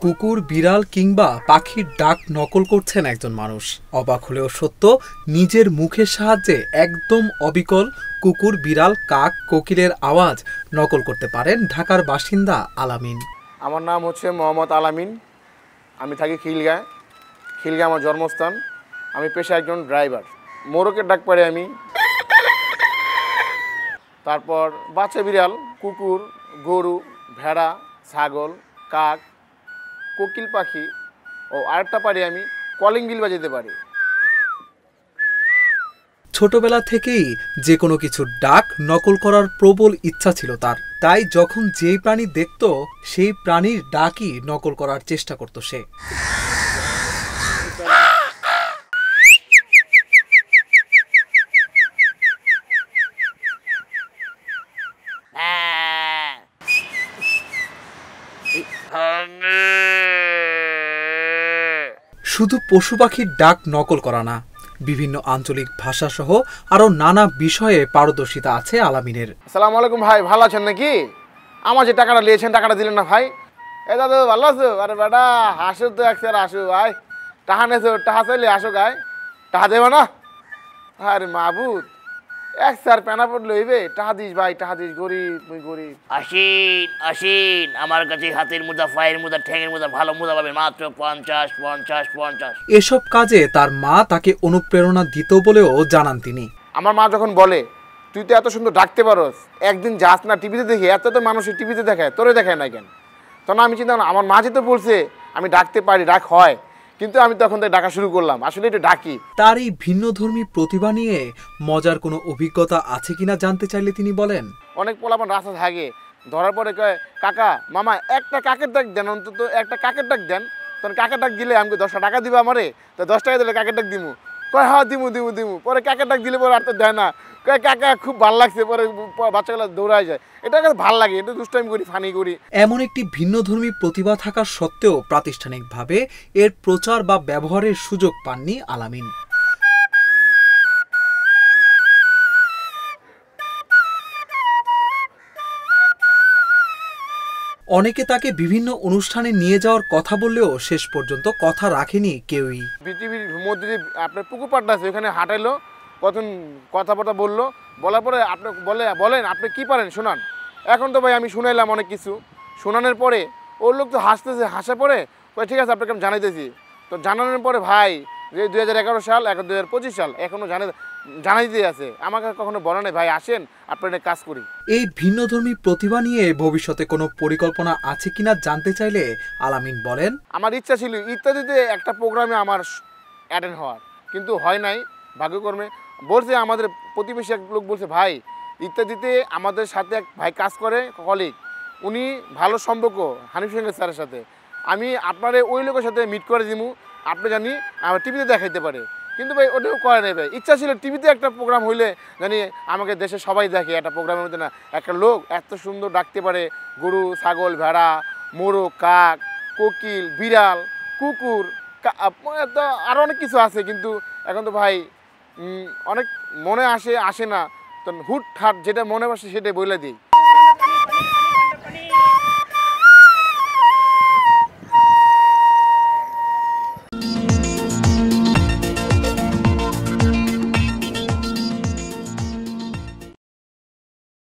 কুকুর, বিড়াল কিংবা পাখির ডাক নকল করছেন একজন মানুষ। অবাক হলেও সত্য, নিজের মুখের সাহায্যে একদম অবিকল কুকুর, বিড়াল, কাক, কোকিলের আওয়াজ নকল করতে পারেন ঢাকার বাসিন্দা আলামিন। আমার নাম হচ্ছে মোহাম্মদ আলামিন। আমি থাকি খিলগাঁয়। খিলগাঁয় আমার জন্মস্থান। আমি পেশায় একজন ড্রাইভার। মোরকের ডাক পারি আমি। তারপর বাচ্চা বিড়াল, কুকুর, গরু, ভেড়া, ছাগল, কাক, কোকিল পাখি ও আরেকটা পারি আমি কলিং বিল বাজাতে পারি। ছোটবেলা থেকেই যে কোনো কিছুর ডাক নকল করার প্রবল ইচ্ছা ছিল তার। তাই যখন যেই প্রাণী দেখত সেই প্রাণীর ডাকই নকল করার চেষ্টা করত সে। শুধু পশু পাখির ডাক নকল করা না, বিভিন্ন আঞ্চলিক ভাষাসহ আরো নানা বিষয়ে পারদর্শিতা আছে আলামিনের। আসসালামু আলাইকুম ভাই, ভালো আছেন নাকি? আমার যে টাকাটা নিয়েছেন টাকাটা দিলেন না ভাই? এ দাদু ভালো আছো? আরে বেটা হাসো তো একসার আসো ভাই। টাহা নেছো, টাহা চাইলে আসো গায়ে, টাহা দেবো না? আরে মাহবুদ এক স্যার পেনা পড়লে হইবে, টাহা দিস ভাই, টাহা দিস, গরিব মুই গরিব। আসেন আসেন, আমার কাছে হাতের মোজা, পায়ের মোজা, ঠ্যাঙের মোজা, ভালো মোজা পাবেন মাত্র 50। এসব কাজে তার মা তাকে অনুপ্রেরণা দিত বলেও জানান তিনি। আমার মা যখন বলে তুই তো এত সুন্দর ডাকতে পারোস, একদিন যাস না টিভিতে দেখি, এত তো মানুষের টিভিতে দেখায়, তোরে দেখায় না কেন? তখন আমি চিন্তা করলাম আমার মা যেহেতু বলছে আমি ডাকতে পারি, ডাক হয়, কিন্তু আমি তখন থেকে ডাকা শুরু করলাম, আসলে এটা ডাকি। তার এই ভিন্নধর্মী প্রতিভা নিয়ে মজার কোনো অভিজ্ঞতা আছে কিনা জানতে চাইলে তিনি বলেন, অনেক পোলাপান রাস্তা থাকে, ধরার পরে কয় কাকা মামা একটা কাকের ডাক দেন, অন্তত একটা কাকের ডাক দেন। তখন কাকের ডাক দিলে আমি 10 টাকা দিবা আমারে, তো 10 টাকা দিলে কাকের ডাক দিমু। কয় হ্যাঁ দিমু দিমু দিমু। পরে কাকের ডাক দিলে পরে আর তো দেয় না, কয় কাকা খুব ভালো লাগছে, পরে বাচ্চাগুলো দৌড়ায় যায়। এটা কাছে ভালো লাগে, এটা দুষ্টামি করি, ফানি করি। এমন একটি ভিন্নধর্মী প্রতিভা থাকা সত্ত্বেও প্রাতিষ্ঠানিকভাবে এর প্রচার বা ব্যবহারের সুযোগ পাননি আলামিন। অনেকে তাকে বিভিন্ন অনুষ্ঠানে নিয়ে যাওয়ার কথা বললেও শেষ পর্যন্ত কথা রাখেনি কেউই। পৃথিবীর মধ্যে যে আপনার পুকুর পাড়টা আছে, ওখানে হাঁটাইলো, কতক্ষণ কথাবার্তা বললো, বলার পরে আপনি বলেন আপনি কি পারেন শোনান। এখন তো ভাই আমি শুনাইলাম অনেক কিছু, শোনানোর পরে ওর লোক তো হাসতেছে, হাসা পরে ঠিক আছে আপনাকে আমি জানাইতেছি। তো জানানোর পরে ভাই যে 2011 সাল, এখন 2025 সাল, এখনও জানাইতে আছে, আমাকে কখনো বলে নাই ভাই আসেন আপনার কাজ করি। এই ভিন্নধর্মী প্রতিভা নিয়ে ভবিষ্যতে কোনো পরিকল্পনা আছে কিনা জানতে চাইলে আলামিন বলেন, আমার ইচ্ছা ছিল ইত্যাদিতে একটা প্রোগ্রামে আমার অ্যাটেন্ড হওয়ার, কিন্তু হয় নাই ভাগ্যকর্মে। বলছে আমাদের প্রতিবেশী এক লোক বলছে ভাই ইত্যাদিতে আমাদের সাথে এক ভাই কাজ করে, কলিগ, উনি ভালো সম্পর্ক হানিফ সঙ্গে স্যারের সাথে, আমি আপনার ওই লোকের সাথে মিট করে দিমু, আপনি জানি আমার টিভিতে দেখাইতে পারে। কিন্তু ভাই ওটাও করে নেই ভাই, ইচ্ছা ছিল টিভিতে একটা প্রোগ্রাম হইলে জানি আমাকে দেশে সবাই দেখে, একটা প্রোগ্রামের মধ্যে না একটা লোক এত সুন্দর ডাকতে পারে, গরু, ছাগল, ভেড়া, মোরগ, কাক, কোকিল, বিড়াল, কুকুর, তো আরও অনেক কিছু আছে, কিন্তু এখন তো ভাই অনেক মনে আসে না, তো হুটহাট যেটা মনে বসে সেটাই বলে দিই।